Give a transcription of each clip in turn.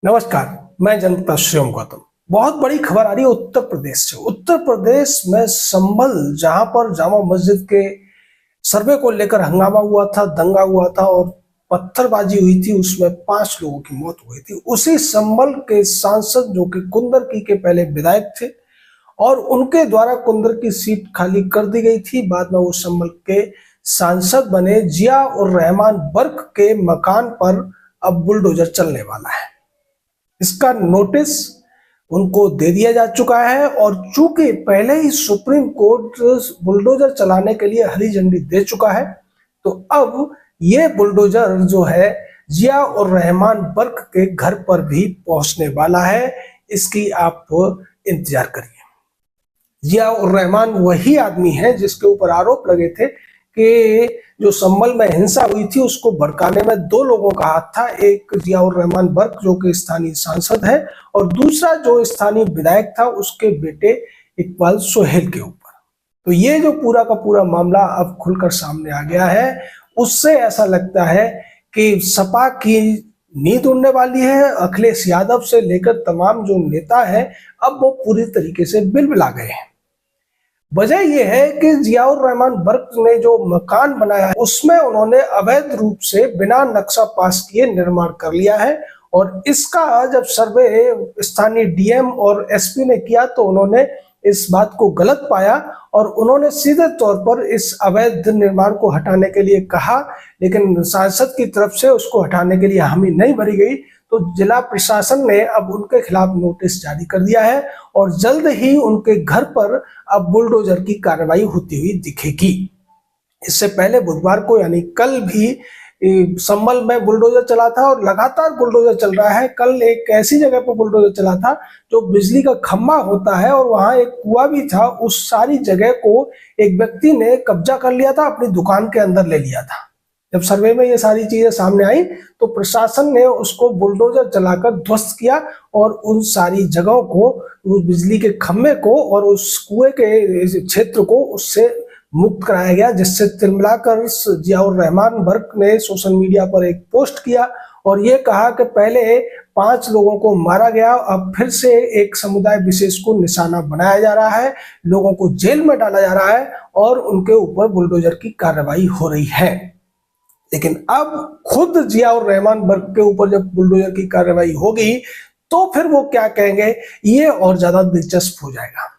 नमस्कार। मैं जनता श्योम गौतम। बहुत बड़ी खबर आ रही है उत्तर प्रदेश से। उत्तर प्रदेश में संभल, जहां पर जामा मस्जिद के सर्वे को लेकर हंगामा हुआ था, दंगा हुआ था और पत्थरबाजी हुई थी, उसमें 5 लोगों की मौत हुई थी। उसी संभल के सांसद जो कि कुंदरकी के पहले विधायक थे और उनके द्वारा कुंदर की सीट खाली कर दी गई थी, बाद में वो संभल के सांसद बने। जिया उर रहमान बर्क के मकान पर अब बुलडोजर चलने वाला है। इसका नोटिस उनको दे दिया जा चुका है और चूंकि पहले ही सुप्रीम कोर्ट बुलडोजर चलाने के लिए हरी झंडी दे चुका है, तो अब ये बुलडोजर जो है जिया उर रहमान बर्क के घर पर भी पहुंचने वाला है। इसकी आप इंतजार करिए। जिया उर रहमान वही आदमी है जिसके ऊपर आरोप लगे थे कि जो संभल में हिंसा हुई थी उसको भड़काने में 2 लोगों का हाथ था। एक जिया उर रहमान बर्क जो कि स्थानीय सांसद है और दूसरा जो स्थानीय विधायक था उसके बेटे इकबाल सोहेल के ऊपर। तो ये जो पूरा का पूरा मामला अब खुलकर सामने आ गया है, उससे ऐसा लगता है कि सपा की नींद उड़ने वाली है। अखिलेश यादव से लेकर तमाम जो नेता है अब वो पूरी तरीके से बिलबिला गए हैं। वजह यह है कि जिया उर रहमान बर्क ने जो मकान बनाया है उसमें उन्होंने अवैध रूप से बिना नक्शा पास किए निर्माण कर लिया है और इसका जब सर्वे स्थानीय डीएम और एसपी ने किया तो उन्होंने इस बात को गलत पाया और उन्होंने सीधे तौर पर इस अवैध निर्माण को हटाने के लिए कहा, लेकिन सांसद की तरफ से उसको हटाने के लिए हामी नहीं भरी गई। तो जिला प्रशासन ने अब उनके खिलाफ नोटिस जारी कर दिया है और जल्द ही उनके घर पर अब बुलडोजर की कार्रवाई होती हुई दिखेगी। इससे पहले बुधवार को यानी कल भी संभल में बुलडोजर चला था और लगातार बुलडोजर चल रहा है। कल एक ऐसी जगह पर बुलडोजर चला था जो बिजली का खंभा होता है और वहां एक कुआं भी था। उस सारी जगह को एक व्यक्ति ने कब्जा कर लिया था, अपनी दुकान के अंदर ले लिया था। जब सर्वे में ये सारी चीजें सामने आई तो प्रशासन ने उसको बुलडोजर चलाकर ध्वस्त किया और उन सारी जगहों को, उस बिजली के खंभे को और उस कुएं के क्षेत्र को उससे मुक्त कराया गया, जिससे तिलमिलाकर जिया उर रहमान बर्क ने सोशल मीडिया पर एक पोस्ट किया और ये कहा कि पहले 5 लोगों को मारा गया, अब फिर से एक समुदाय विशेष को निशाना बनाया जा रहा है, लोगों को जेल में डाला जा रहा है और उनके ऊपर बुलडोजर की कार्रवाई हो रही है। लेकिन अब खुद जिया उर रहमान बर्क के ऊपर जब बुलडोजर की कार्रवाई होगी तो फिर वो क्या कहेंगे, ये और ज्यादा दिलचस्प हो जाएगा।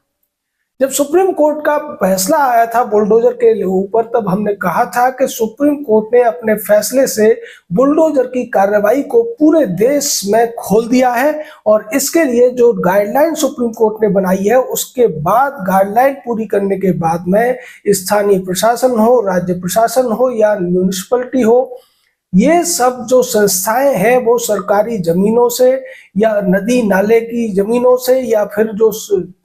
जब सुप्रीम कोर्ट का फैसला आया था बुलडोजर के ऊपर, तब हमने कहा था कि सुप्रीम कोर्ट ने अपने फैसले से बुलडोजर की कार्रवाई को पूरे देश में खोल दिया है और इसके लिए जो गाइडलाइन सुप्रीम कोर्ट ने बनाई है उसके बाद गाइडलाइन पूरी करने के बाद में स्थानीय प्रशासन हो, राज्य प्रशासन हो या म्यूनिसिपैलिटी हो, ये सब जो संस्थाएं हैं वो सरकारी जमीनों से या नदी नाले की जमीनों से या फिर जो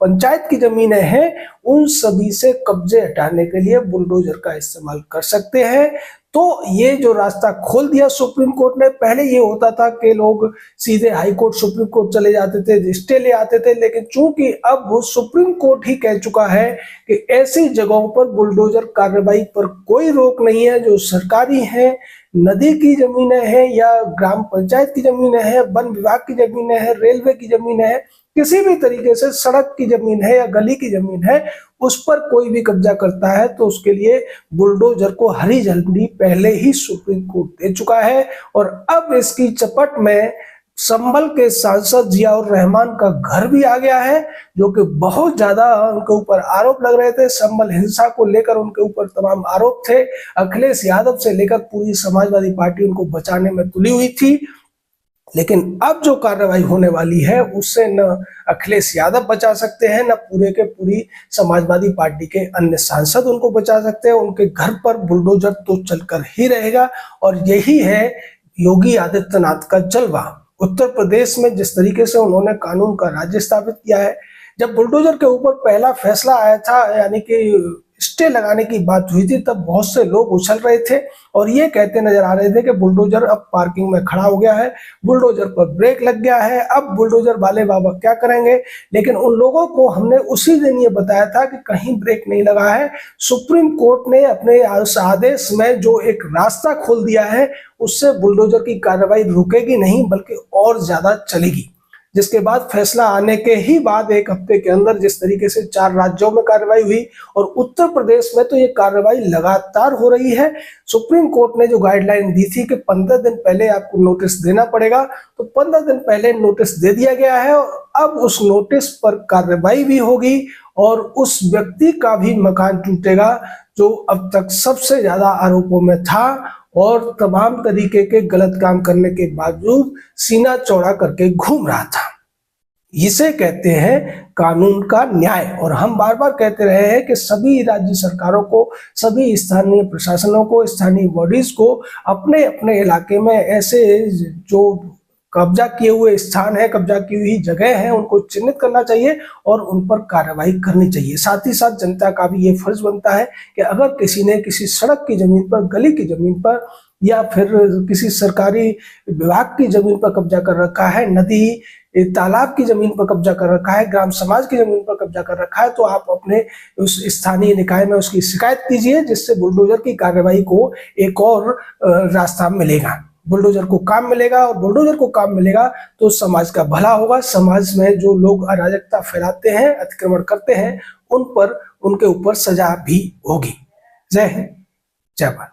पंचायत की जमीनें हैं उन सभी से कब्जे हटाने के लिए बुलडोजर का इस्तेमाल कर सकते हैं। तो ये जो रास्ता खोल दिया सुप्रीम कोर्ट ने। पहले ये होता था कि लोग सीधे हाई कोर्ट सुप्रीम कोर्ट चले जाते थे, स्टे ले आते थे, लेकिन चूंकि अब वो सुप्रीम कोर्ट ही कह चुका है कि ऐसी जगहों पर बुलडोजर कार्रवाई पर कोई रोक नहीं है जो सरकारी है, नदी की जमीनें हैं या ग्राम पंचायत की जमीनें हैं, वन विभाग की जमीनें हैं, रेलवे की जमीनें हैं, किसी भी तरीके से सड़क की जमीन है या गली की जमीन है, उस पर कोई भी कब्जा करता है तो उसके लिए बुलडोजर को हरी झंडी पहले ही सुप्रीम कोर्ट दे चुका है। और अब इसकी चपट में संभल के सांसद जिया उर रहमान का घर भी आ गया है, जो कि बहुत ज्यादा उनके ऊपर आरोप लग रहे थे। संभल हिंसा को लेकर उनके ऊपर तमाम आरोप थे। अखिलेश यादव से लेकर पूरी समाजवादी पार्टी उनको बचाने में तुली हुई थी, लेकिन अब जो कार्रवाई होने वाली है उससे न अखिलेश यादव बचा सकते हैं, न पूरे के पूरी समाजवादी पार्टी के अन्य सांसद उनको बचा सकते हैं। उनके घर पर बुलडोजर तो चलकर ही रहेगा और यही है योगी आदित्यनाथ का जलवा। उत्तर प्रदेश में जिस तरीके से उन्होंने कानून का राज्य स्थापित किया है, जब बुलडोजर के ऊपर पहला फैसला आया था, यानी कि स्टे लगाने की बात हुई थी तब बहुत से लोग उछल रहे थे और ये कहते नजर आ रहे थे कि बुलडोजर अब पार्किंग में खड़ा हो गया है, बुलडोजर पर ब्रेक लग गया है, अब बुलडोजर वाले बाबा क्या करेंगे। लेकिन उन लोगों को हमने उसी दिन ये बताया था कि कहीं ब्रेक नहीं लगा है। सुप्रीम कोर्ट ने अपने उस आदेश में जो एक रास्ता खोल दिया है उससे बुलडोजर की कार्रवाई रुकेगी नहीं बल्कि और ज्यादा चलेगी। जिसके बाद फैसला आने के ही बाद एक हफ्ते के अंदर जिस तरीके से 4 राज्यों में कार्रवाई हुई और उत्तर प्रदेश में तो ये कार्रवाई लगातार हो रही है। सुप्रीम कोर्ट ने जो गाइडलाइन दी थी कि 15 दिन पहले आपको नोटिस देना पड़ेगा, तो 15 दिन पहले नोटिस दे दिया गया है और अब उस नोटिस पर कार्रवाई भी होगी और उस व्यक्ति का भी मकान टूटेगा जो अब तक सबसे ज्यादा आरोपों में था और तमाम तरीके के गलत काम करने के बावजूद सीना चौड़ा करके घूम रहा था। इसे कहते हैं कानून का न्याय। और हम बार बार कहते रहे हैं कि सभी राज्य सरकारों को, सभी स्थानीय प्रशासनों को, स्थानीय बॉडीज को अपने अपने इलाके में ऐसे जो कब्जा किए हुए स्थान है, कब्जा की हुई जगह है, उनको चिन्हित करना चाहिए और उन पर कार्रवाई करनी चाहिए। साथ ही साथ जनता का भी ये फर्ज बनता है कि अगर किसी ने किसी सड़क की जमीन पर, गली की जमीन पर या फिर किसी सरकारी विभाग की जमीन पर कब्जा कर रखा है, नदी तालाब की जमीन पर कब्जा कर रखा है, ग्राम समाज की जमीन पर कब्जा कर रखा है, तो आप अपने उस स्थानीय निकाय में उसकी शिकायत कीजिए, जिससे बुलडोजर की कार्रवाई को एक और रास्ता मिलेगा। बुलडोजर को काम मिलेगा और बुलडोजर को काम मिलेगा तो समाज का भला होगा। समाज में जो लोग अराजकता फैलाते हैं, अतिक्रमण करते हैं, उन पर, उनके ऊपर सजा भी होगी। जय हिंद, जय भारत।